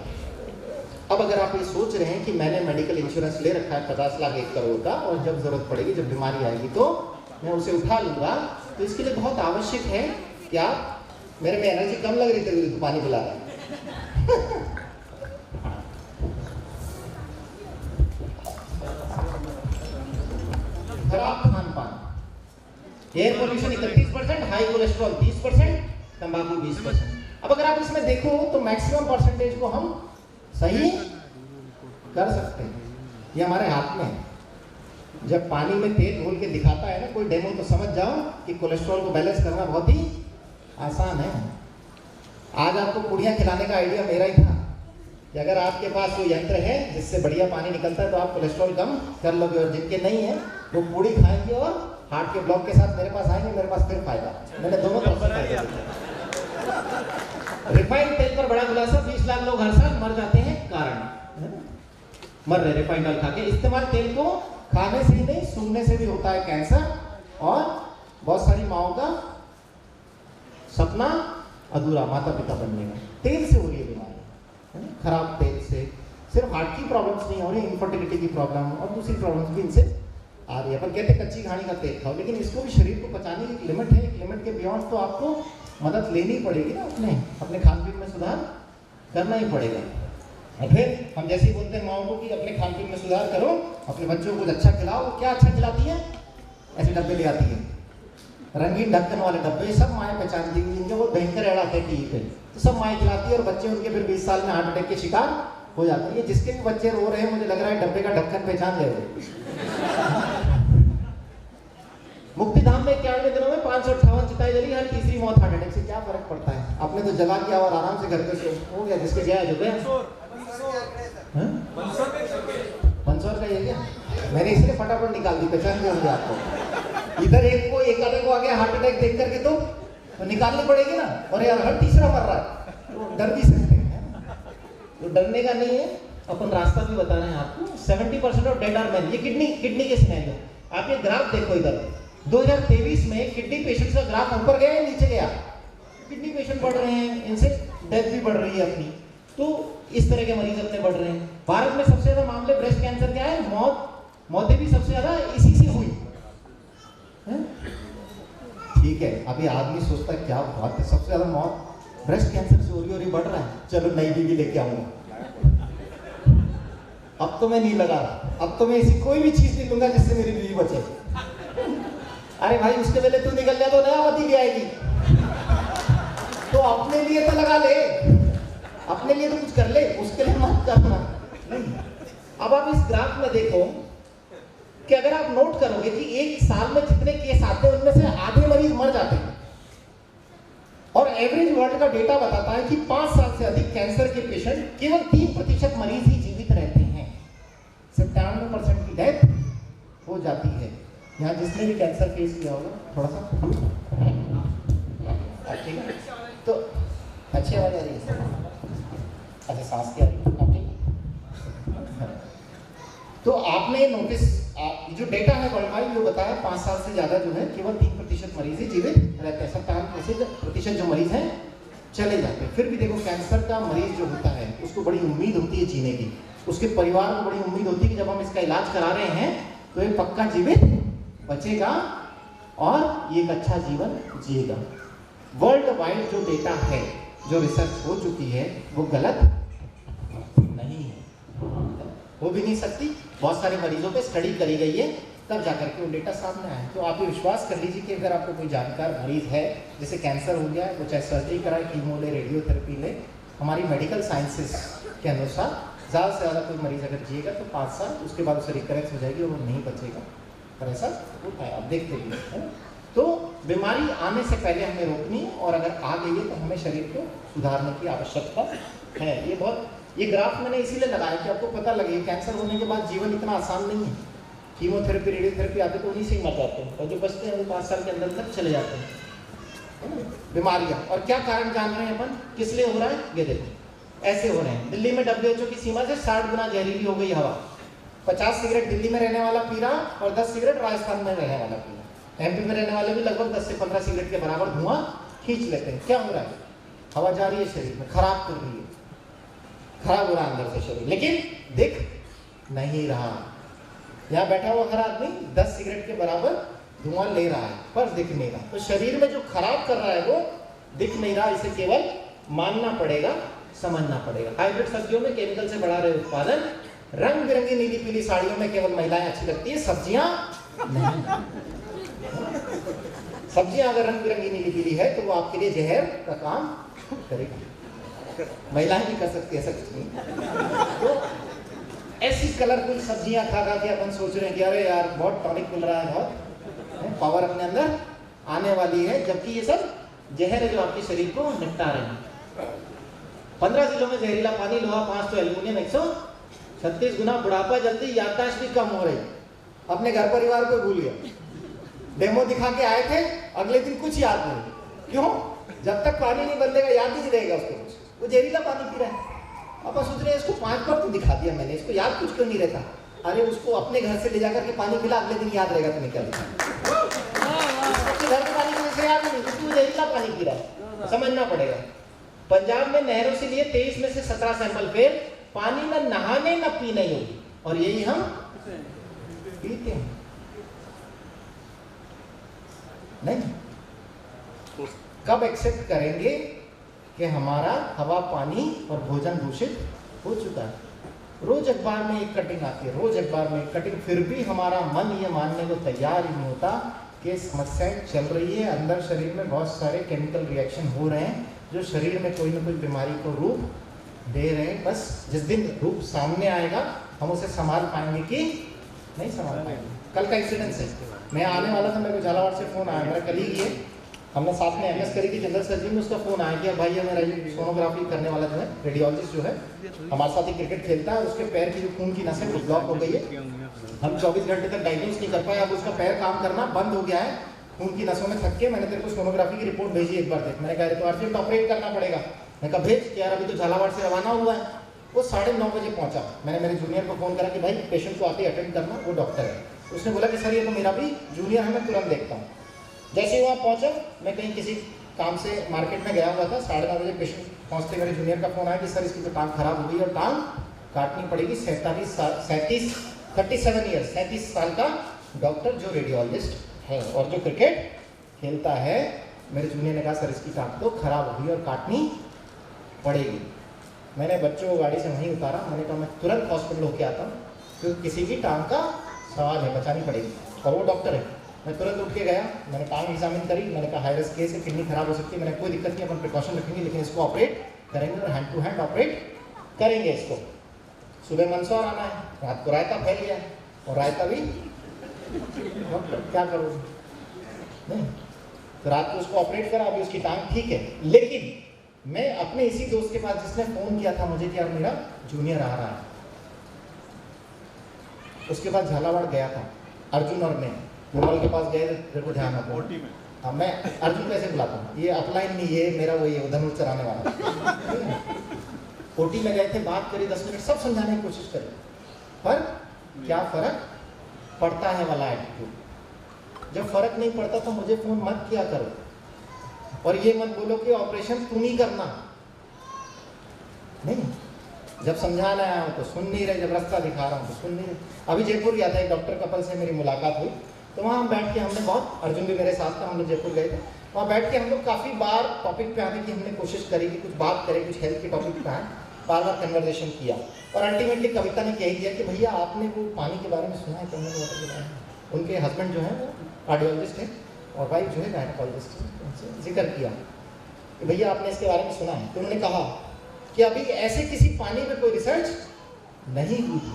अब अगर आप ये सोच रहे हैं कि मैंने मेडिकल इंश्योरेंस ले रखा है 50 लाख 1 करोड़ का और जब जरूरत पड़ेगी, जब बीमारी आएगी तो मैं उसे उठा लूंगा, तो इसके लिए बहुत आवश्यक है कि आप, मेरे में एनर्जी कम लग रही थी तो पानी पिला रहा है। खराब खान पान, एयर पोल्यूशन 31%, हाई कोलेस्ट्रॉल 30%, तंबाकू 20%। अब अगर आप इसमें देखो तो मैक्सिमम परसेंटेज को हम सही कर सकते हैं, ये हमारे हाथ में है। जब पानी में तेल घोल के दिखाता है ना कोई डेमो, तो समझ जाओ कि कोलेस्ट्रॉल को बैलेंस करना बहुत ही आसान है। आज आपको पुड़ियाँ खिलाने का आइडिया मेरा ही था कि अगर आपके पास वो यंत्र है जिससे बढ़िया पानी निकलता है तो आप कोलेस्ट्रॉल कम कर लोगे, और जिनके नहीं है वो पूड़ी खाएंगे और हार्ट के ब्लॉक के साथ मेरे पास आएंगे, मेरे पास फिर फायदा। मैंने दोनों तरफ से फायदा दिया। रिफाइंड तेल पर बड़ा खुलासा, 20 लाख लोग हर साल मर जाते हैं, कारण मर रहे रिफाइंड ऑयल खा के। इस्तेमाल तेल को खाने से ही नहीं, सूंघने से भी होता है कैंसर, और बहुत सारी माओं का सपना अधूरा माता पिता बनने का तेल से हो रही है बीमारी, खराब तेल से। सिर्फ हार्ट की प्रॉब्लम्स नहीं हो रही, इनफर्टिलिटी की प्रॉब्लम और दूसरी प्रॉब्लम्स भी इनसे आ रही है। अपन कहते हैं कच्ची घानी का तेल खाओ, लेकिन इसको भी शरीर को पचाने की एक लिमिट है, एक लिमिट के बियॉन्ड तो आपको मदद लेनी पड़ेगी ना, अपने खान पीन में सुधार करना ही पड़ेगा। और फिर हम जैसे ही बोलते हैं माओ को कि अपने खान पीन में सुधार करो, अपने बच्चों को कुछ अच्छा खिलाओ, वो क्या अच्छा खिलाती है? ऐसे डब्बे ले आती है, रंगीन ढक्कन वाले डब्बे, सब माएँ पहचानती हुई, इनके वो भयंकर एड आते हैं टीवी पे, तो सब माएँ खिलाती है और बच्चे उनके फिर 20 साल में हार्ट अटैक के शिकार हो जाते हैं। जिसके भी बच्चे रो रहे हैं, मुझे लग रहा है डब्बे का ढक्कन पहचान ले। मुक्तिधाम में 91 दिनों में 558 चिताएं जली, हर तीसरी मौत हार्ट अटैक से। क्या फर्क पड़ता है? आपने तो जला दिया और आराम से घर पे से हो गया, जिसके गया है जो गया। मंदसौर का ये क्या? मैंने इसलिए फटाफट निकाल दी, पहचान गए होंगे आपको। इधर एक आधे को आ गया हार्ट अटैक देख करके तो निकालनी पड़ेगी ना, और यार हर तीसरा मर रहा है, तो डर भी सकते हैं। तो डरने का नहीं है, अपन रास्ता भी बता रहे हैं आपको। 70% ऑफ डेड आर मेन। ये किडनी के सिनेरियो, आप ये ग्राफ देखो इधर, 2023 में किडनी पेशेंट्स का ग्राफ ऊपर गया या नीचे गया? किडनी पेशेंट बढ़ रहे हैं, इनसे डेथ भी बढ़ रही है अपनी, तो इस तरह के मरीज अपने बढ़ रहे हैं। भारत में सबसे ज्यादा मामले ब्रेस्ट कैंसर क्या है? मौतें भी सबसे ज्यादा इसी से हुई है? ठीक है, अभी आदमी सोचता है क्या बात है, सबसे ज्यादा मौत ब्रेस्ट कैंसर से हो रही बढ़ रहा है, चलो नई बीवी लेके आऊंगा। अब तो मैं नहीं लगा रहा, अब तो मैं ऐसी कोई भी चीज नहीं लूंगा जिससे मेरी बीवी बचे। अरे भाई उसके पहले तू निकल जाए तो नया पति ले आएगी, तो अपने लिए तो लगा ले, अपने लिए तो कुछ कर ले, उसके लिए मत करना। नहीं, अब आप इस ग्राफ में देखो कि अगर आप नोट करोगे कि एक साल में जितने केस आते हैं उनमें से आधे मरीज मर जाते हैं, और एवरेज वर्ल्ड का डेटा बताता है कि 5 साल से अधिक कैंसर के पेशेंट केवल 3% मरीज ही जीवित रहते हैं, 97% की डेथ हो जाती है। यहाँ जिसने भी कैंसर फेस किया होगा, थोड़ा सा ठीक है, तो अच्छी आवाज आ रही है, अच्छा सांस की आ रही है, ठीक। तो आपने नोटिस, जो डेटा है वर्ल्ड वाइड जो बताया 5 साल से ज्यादा जो है केवल 3% मरीज ही जीवित रहते हैं, 57% जो मरीज हैं चले जाते हैं। फिर भी देखो कैंसर का मरीज जो होता है उसको बड़ी उम्मीद होती है जीने की, उसके परिवार को बड़ी उम्मीद होती है कि जब हम इसका इलाज करा रहे हैं तो ये पक्का जीवित बचेगा और ये एक अच्छा जीवन जिएगा। वर्ल्ड वाइड जो डेटा है, जो रिसर्च हो चुकी है, वो गलत नहीं है, हो भी नहीं सकती। बहुत सारे मरीजों पे स्टडी करी गई है, तब जाकर के वो डेटा सामने आया। तो आप ये विश्वास कर लीजिए कि अगर आपको कोई जानकार मरीज है, जैसे कैंसर हो गया, वो चाहे सर्जरी कराए, कीमो ले, रेडियोथेरेपी ले, हमारी मेडिकल साइंसेस के अनुसार ज़्यादा से ज़्यादा कोई मरीज अगर जिएगा तो 5 साल, उसके बाद उसे रिकरेंस हो जाएगी और वो नहीं बचेगा। पर ऐसा होता है, आप देखते भी है ना। तो बीमारी आने से पहले हमें रोकनी, और अगर आ गई है तो हमें शरीर को सुधारने की आवश्यकता है। ये ग्राफ मैंने इसीलिए लगाया कि आपको पता लगे कैंसर होने के बाद जीवन इतना आसान नहीं है। कीमोथेरेपी, रेडियोथेरेपी आते तो उन्हीं से ही मर जाते हैं, और जो बचते हैं वो 5 साल के अंदर तक चले जाते हैं, है ना। बीमारियाँ और क्या कारण जान रहे हैं अपन, किस लिए हो रहा है, ये देखो ऐसे हो रहे हैं। दिल्ली में WHO की सीमा से 60 गुना जहरीली हो गई हवा। 50 सिगरेट दिल्ली में रहने वाला पी रहा और 10 सिगरेट राजस्थान में रहने वाला पी रहा। MP में रहने वाले भी लगभग 10 से 15 सिगरेट के बराबर धुआं खींच लेते हैं। क्या हो रहा है, हवा जा रही है शरीर में, खराब कर रही है, खराब हो रहा है अंदर से शरीर, लेकिन दिख नहीं रहा। यहाँ बैठा हुआ हर आदमी 10 सिगरेट के बराबर धुआं ले रहा है, पर दिख नहीं रहा। तो शरीर में जो खराब कर रहा है वो दिख नहीं रहा, इसे केवल मानना पड़ेगा, समझना पड़ेगा। हाइब्रिड सब्जियों में केमिकल से बढ़ा रहे उत्पादन, रंग बिरंगी नीली पीली साड़ियों में केवल महिलाएं अच्छी लगती है, सब्जियां नहीं। सब्जियां अगर रंग बिरंगी नीली पीली है तो वो आपके लिए जहर का काम करेगी। महिलाएं भी कर सकती है, ऐसा कुछ नहीं। तो ऐसी कलरफुल सब्जियां खा खा के अपन सोच रहे हैं कि अरे यार बहुत टॉनिक मिल रहा है, बहुत पावर अपने अंदर आने वाली है, जबकि ये सब जहर है जो आपके शरीर को निपटा रहे हैं। 15 जिलों में जहरीला पानी, लोहा 5 तो एल्यूमिनियम 136 गुना, बुढ़ापा जल्दी, याददाश्त भी कम हो रही। अपने घर परिवार को भूल गया, डेमो दिखा के आए थे, अगले दिन कुछ याद नहीं। क्यों? जब तक पानी नहीं बदलेगा याद ही नहीं रहेगा उसको कुछ। वो जहरीला पानी पी रहा है। अब सोच रहे हैं इसको 5 बार तो दिखा दिया मैंने, इसको याद कुछ क्यों नहीं रहता। अरे उसको अपने घर से ले जाकर के पानी पिला, अगले दिन याद रहेगा तुम्हें क्या दिखा। घर के पानी को याद नहीं, उसको जहरीला पानी पी रहा है, समझना पड़ेगा। पंजाब में नहरों से लिए 23 में से 17 सैंपल फेल, पानी न नहाने न पीने योग्य, और यही हम पीते हैं। नहीं, कब एक्सेप्ट करेंगे कि हमारा हवा, पानी और भोजन दूषित हो चुका है। रोज अखबार में एक कटिंग आती है, रोज अखबार में एक कटिंग, फिर भी हमारा मन ये मानने को तैयार ही नहीं होता कि समस्याएं चल रही है। अंदर शरीर में बहुत सारे केमिकल रिएक्शन हो रहे हैं जो शरीर में कोई ना कोई बीमारी को रूप दे रहे हैं। बस जिस दिन रूप सामने आएगा हम उसे संभाल पाएंगे कि नहीं संभाल पाएंगे। कल का इंसिडेंस है, मैं आने वाला था, मेरे को झालावाड़ से फ़ोन आया, मेरा कलीग ही है, हमने साथ में MS करी थी जनरल सर्जरी में, उसका फ़ोन आया कि भाई मेरा ये सोनोग्राफी करने वाला जो है रेडियोलॉजिस्ट जो है हमारे साथ ही क्रिकेट खेलता है, उसके पैर की जो खून की नसें वो ब्लॉक हो गई है, हम 24 घंटे तक डायग्नोस नहीं कर पाए, अब उसका पैर काम करना बंद हो गया है, खून की नसों में थक के मैंने तेरे को सोनोग्राफी की रिपोर्ट भेजी, एक बार देख। मैंने कहा तो अर्जेंट ऑपरेट करना पड़ेगा। मैंने कहा भेज यार, अभी तो झालावाड़ से रवाना हुआ है। वो 9:30 बजे पहुंचा। मैंने मेरे जूनियर को फ़ोन करा कि भाई पेशेंट को आके अटेंड करना, वो डॉक्टर है। उसने बोला कि सर ये तो मेरा भी जूनियर है, मैं तुरंत देखता हूँ। जैसे ही वहाँ पहुँचा, मैं कहीं किसी काम से मार्केट में गया हुआ था, 9:30 बजे पेशेंट पहुँचते मेरे जूनियर का फ़ोन आया कि सर इसकी तो टांग खराब हो गई और टांग काटनी पड़ेगी। 37 साल का डॉक्टर जो रेडियोलॉजिस्ट है और जो क्रिकेट खेलता है। मेरे जूनियर ने कहा सर इसकी टांग तो खराब हो गई और काटनी पड़ेगी। मैंने बच्चों को गाड़ी से वहीं उतारा, मैंने कहा मैं तुरंत हॉस्पिटल होके आता हूँ क्योंकि किसी भी टांग का सवाल है, बचानी पड़ेगी। और वो डॉक्टर है। मैं तुरंत उठ के गया, मैंने टांग एग्जामिन करी, मैंने कहा हाई रिस्क केस है, किडनी खराब हो सकती है, मैंने कोई दिक्कत नहीं, अपन प्रिकॉशन रखेंगे, लेकिन इसको ऑपरेट करेंगे और हैंड टू हैंड ऑपरेट करेंगे इसको। सुबह मंदसौर आना है, रात को रायता फैल गया और रायता भी क्या करूँ नहीं, तो रात को उसको ऑपरेट करा, अभी उसकी टांग ठीक है। लेकिन मैं अपने इसी दोस्त के पास जिसने फ़ोन किया था मुझे कि यार मेरा जूनियर आ रहा है, उसके पास झालावाड़ गया था, अर्जुन और मैं विमल के पास गए, तेरे को ध्यान रखो। हाँ, मैं अर्जुन कैसे बुलाता हूँ, ये अपलाइन नहीं, ये मेरा वो ये धनुष चराने वाला। OT में गए थे, बात करी 10 मिनट, सब समझाने की कोशिश करी, पर क्या फ़र्क पड़ता है वाला एटीट्यूड। जब फ़र्क नहीं पड़ता तो मुझे फ़ोन मत किया करो, और ये मत बोलो कि ऑपरेशन तुम ही करना, नहीं। जब समझाना आया हूँ तो सुन नहीं रहे, जब रास्ता दिखा रहा हूँ तो सुन नहीं रहे। अभी जयपुर गया था, एक डॉक्टर कपल से मेरी मुलाकात हुई, तो वहाँ हम बैठ के हमने बहुत, अर्जुन भी मेरे साथ था, हम लोग जयपुर गए थे, वहाँ बैठ के हम लोग काफ़ी बार टॉपिक पे आने की हमने कोशिश करी कि कुछ बात करें, कुछ हेल्थ के टॉपिक पे आए, बार बार कन्वर्सेशन किया, और अल्टीमेटली कविता ने कह दिया कि भैया आपने वो पानी के बारे में सुना है, कम्युनल वाटर के बारे में? उनके हस्बैंड जो है वो कार्डियोलॉजिस्ट है और वाइफ जो है गायनेकोलॉजिस्ट है, उनसे जिक्र किया कि भैया आपने इसके बारे में सुना है? तो उन्होंने कहा कि अभी ऐसे किसी पानी में कोई रिसर्च नहीं हुई थी।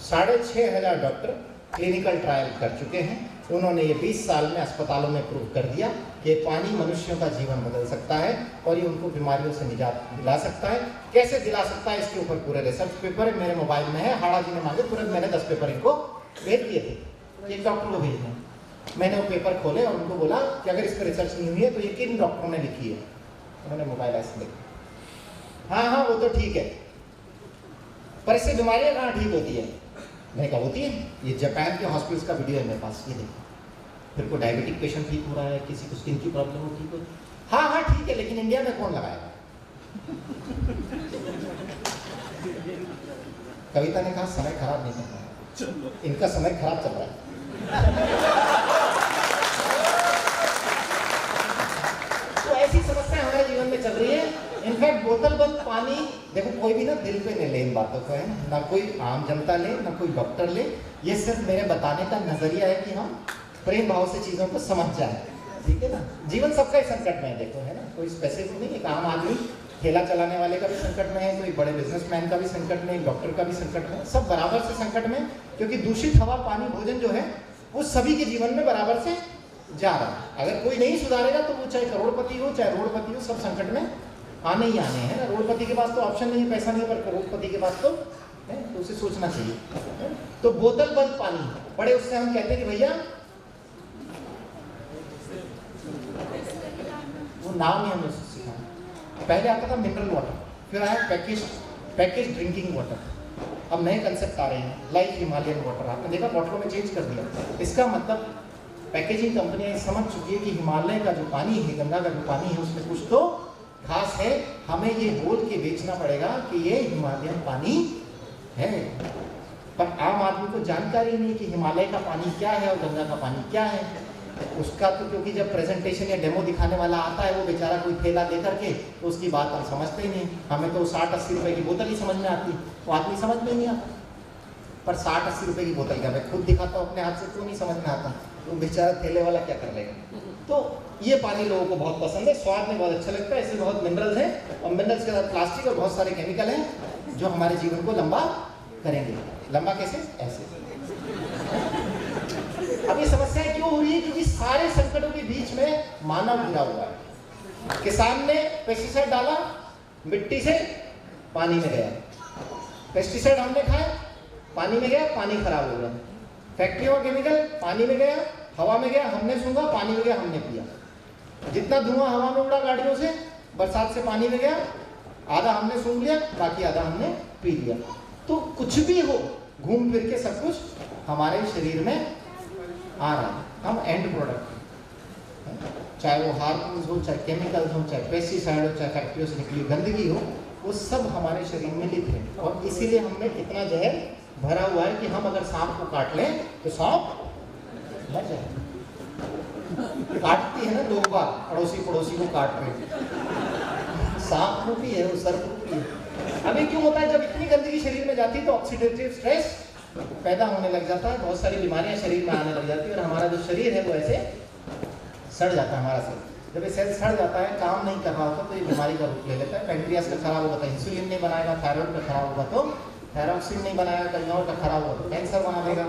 6,500 डॉक्टर क्लिनिकल ट्रायल कर चुके हैं, उन्होंने ये 20 साल में अस्पतालों में प्रूव कर दिया कि पानी मनुष्यों का जीवन बदल सकता है और ये उनको बीमारियों से निजात दिला सकता है। कैसे दिला सकता है इसके ऊपर पूरे रिसर्च पेपर मेरे मोबाइल में है, हाड़ा जी ने मांगे, तुरंत मैंने 10 पेपर इनको भेज दिए थे, एक डॉक्टर को भेजने। मैंने वो पेपर खोले और उनको बोला कि अगर इस पर रिसर्च नहीं हुई है तो ये किन डॉक्टरों ने लिखी है? उन्होंने मोबाइल ऐसे लिखा, हाँ हाँ वो तो ठीक है, पर इससे बीमारियां कहाँ ठीक होती है? मैंने कहा होती है, ये जापान के हॉस्पिटल्स का वीडियो है मेरे पास, ये देखो। फिर को डायबिटिक पेशेंट ठीक हो रहा है, किसी को स्किन की प्रॉब्लम हो ठीक हो, हाँ हाँ ठीक है, लेकिन इंडिया में कौन लगाएगा? कविता ने कहा समय खराब नहीं करना है, इनका समय खराब चल रहा है। तो ऐसी समस्या हमारे जीवन में चल रही है। इनफैक्ट बोतल बंद पानी, देखो कोई भी ना दिल पे नहीं ले इन बातों को, है ना कोई आम जनता ले, ना कोई डॉक्टर ले, ये सिर्फ मेरे बताने का नजरिया है कि हम प्रेम भाव से चीजों को समझ जाए, ठीक है ना। जीवन सबका ही संकट में है, देखो है ना, कोई स्पेसिफिक नहीं, एक आम आदमी ठेला चलाने वाले का भी संकट में है, कोई बड़े बिजनेसमैन का भी संकट में, डॉक्टर का भी संकट में, सब बराबर से संकट में, क्योंकि दूषित हवा पानी भोजन जो है वो सभी के जीवन में बराबर से जा रहा है। अगर कोई नहीं सुधारेगा तो वो चाहे करोड़पति हो चाहे रोडपति हो, सब संकट में आने ही आने हैं ना। रोडपति के पास तो ऑप्शन नहीं, पैसा नहीं, पर करोड़पति के पास तो है, तो उसे सोचना चाहिए। तो बोतल बंद पानी बड़े, उससे हम कहते हैं कि भैया वो नाम ही हमें सीखा। पहले आता था मिनरल वाटर, फिर आया पैकेज ड्रिंकिंग वाटर, अब नए कंसेप्ट आ रहे हैं लाइक हिमालयन वाटर। आपने देखा बॉटलों में चेंज कर दिया। इसका मतलब पैकेजिंग कंपनियां समझ चुकी है कि हिमालय का जो पानी है, गंगा का जो पानी है, उसमें कुछ तो खास है, हमें ये बोल के बेचना पड़ेगा कि ये हिमालयन पानी है। पर आम आदमी को जानकारी नहीं कि हिमालय का पानी क्या है और गंगा का पानी क्या है। उसका तो क्योंकि जब प्रेजेंटेशन या डेमो दिखाने वाला आता है, वो बेचारा कोई थैला दे करके, तो उसकी बात हम समझते ही नहीं। हमें तो 60-80 रुपए की बोतल ही समझ में आती, वो आदमी समझ में नहीं आता। पर 60-80 रुपए की बोतल का मैं खुद दिखाता हूँ अपने हाथ से, क्यों नहीं समझ में आता, तो बेचारा थैले वाला क्या कर लेगा। तो ये पानी लोगों को बहुत पसंद है, स्वाद में बहुत अच्छा लगता है, इसमें बहुत मिनरल्स हैं, और मिनरल्स के साथ प्लास्टिक और बहुत सारे केमिकल हैं जो हमारे जीवन को लंबा करेंगे। लंबा कैसे? ऐसे। अब ये समस्या क्यों हो रही है? क्योंकि सारे संकटों के बीच में मानव घिरा हुआ है। किसान ने पेस्टिसाइड डाला, मिट्टी से पानी में गया, पेस्टिसाइड हमने खाए, पानी में गया, पानी खराब हो गया। फैक्ट्रियों का केमिकल पानी में गया, हवा में गया, हमने सूंघा, पानी में गया, हमने पिया। जितना धुआं हवा में उड़ा गाड़ियों से, बरसात से पानी में गया, आधा हमने सूंघ लिया, बाकी आधा हमने पी लिया। तो कुछ भी हो, घूम फिर के सब कुछ हमारे शरीर में आ रहा है, हम एंड प्रोडक्ट, चाहे वो हार्मोन्स हो, चाहे केमिकल्स हो, चाहे पेस्टिसाइड हो, चाहे फैक्ट्रियों से निकली गंदगी हो, वो सब हमारे शरीर में लिप है। और इसीलिए हमें इतना जहर भरा हुआ है कि हम अगर सांप को काट लें तो सांप मर जाए। काटती है ना लोग बात, अड़ोसी पड़ोसी को काट रहे, सांप रूपी है वो, सर्प रूपी है। अभी क्यों होता है? जब इतनी गंदगी शरीर में जाती है तो ऑक्सीडेटिव स्ट्रेस पैदा होने लग जाता है, बहुत सारी बीमारियां शरीर में आने लग जाती है, और हमारा जो शरीर है वो ऐसे सड़ जाता है। हमारा सेल जब ये सेल सड़ जाता है, काम नहीं कर रहा होता, तो ये बीमारी का रूप ले लेता है। पैंक्रियास का खराब होगा तो इंसुलिन नहीं बनाएगा, थायराइड का खराब होगा तो थायरॉक्सिन नहीं बनाएगा, कहीं और का खराब होगा तो कैंसर बना देगा,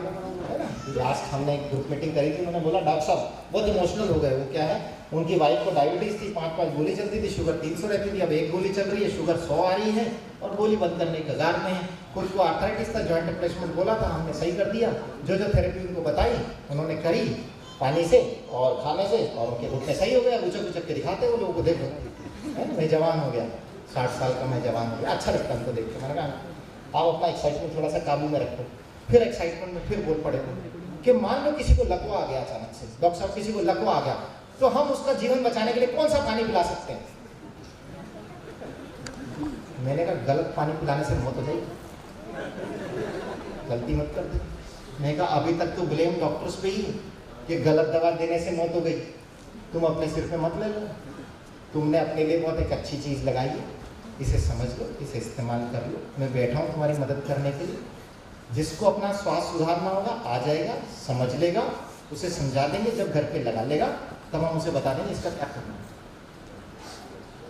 है ना। लास्ट हमने एक ग्रुप मीटिंग करी थी, उन्होंने बोला डॉक्टर साहब बहुत इमोशनल हो गए। वो क्या है, उनकी वाइफ को डायबिटीज थी, 5-5 गोली चलती थी, शुगर 300 रहती थी, अब 1 गोली चल रही है, शुगर 100 आ रही है और गोली बंद करने के कगार में है। खुद को आर्थराइटिस था, जॉइंट रिप्लेसमेंट बोला था, हमने सही कर दिया। जो थेरेपी उनको बताई उन्होंने करी, पानी से और खाने से, और उनके घुटने सही हो गया। उचक के दिखाते वो लोगों को, देखो है मैं जवान हो गया, 60 साल का मैं जवान हो गया। अच्छा लगता है उनको देख के। मैंने कहा आप अपना एक्साइटमेंट थोड़ा सा काबू में रखो। फिर एक्साइटमेंट में फिर बोल पड़े कि मान लो किसी को लकवा आ गया अचानक से, डॉक्टर साहब किसी को लकवा आ गया, तो हम उसका जीवन बचाने के लिए कौन सा पानी पिला सकते हैं? मैंने कहा गलत पानी पिलाने से मौत हो जाएगी, गलती मत कर दे। मैंने कहा अभी तक तो ब्लेम डॉक्टर्स पे ही है कि गलत दवा देने से मौत हो गई, तुम अपने सिर पे मत ले लो। तुमने अपने लिए बहुत एक अच्छी चीज़ लगाई है, इसे समझ लो, इसे इस्तेमाल कर लो। मैं बैठा हूँ तुम्हारी मदद करने के लिए। जिसको अपना स्वास्थ्य सुधारना होगा आ जाएगा, समझ लेगा, उसे समझा देंगे, जब घर पे लगा लेगा तब हम उसे बता देंगे इसका क्या करना है।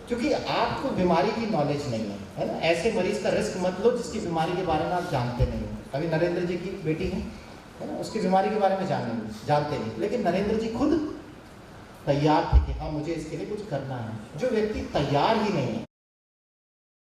क्योंकि आपको बीमारी की नॉलेज नहीं है ना। ऐसे मरीज का रिस्क मत लो जिसकी बीमारी के बारे में आप जानते नहीं हो। अभी नरेंद्र जी की बेटी है ना, उसकी बीमारी के बारे में जानते नहीं, लेकिन नरेंद्र जी खुद तैयार थे कि हाँ मुझे इसके लिए कुछ करना है। जो व्यक्ति तैयार ही नहीं है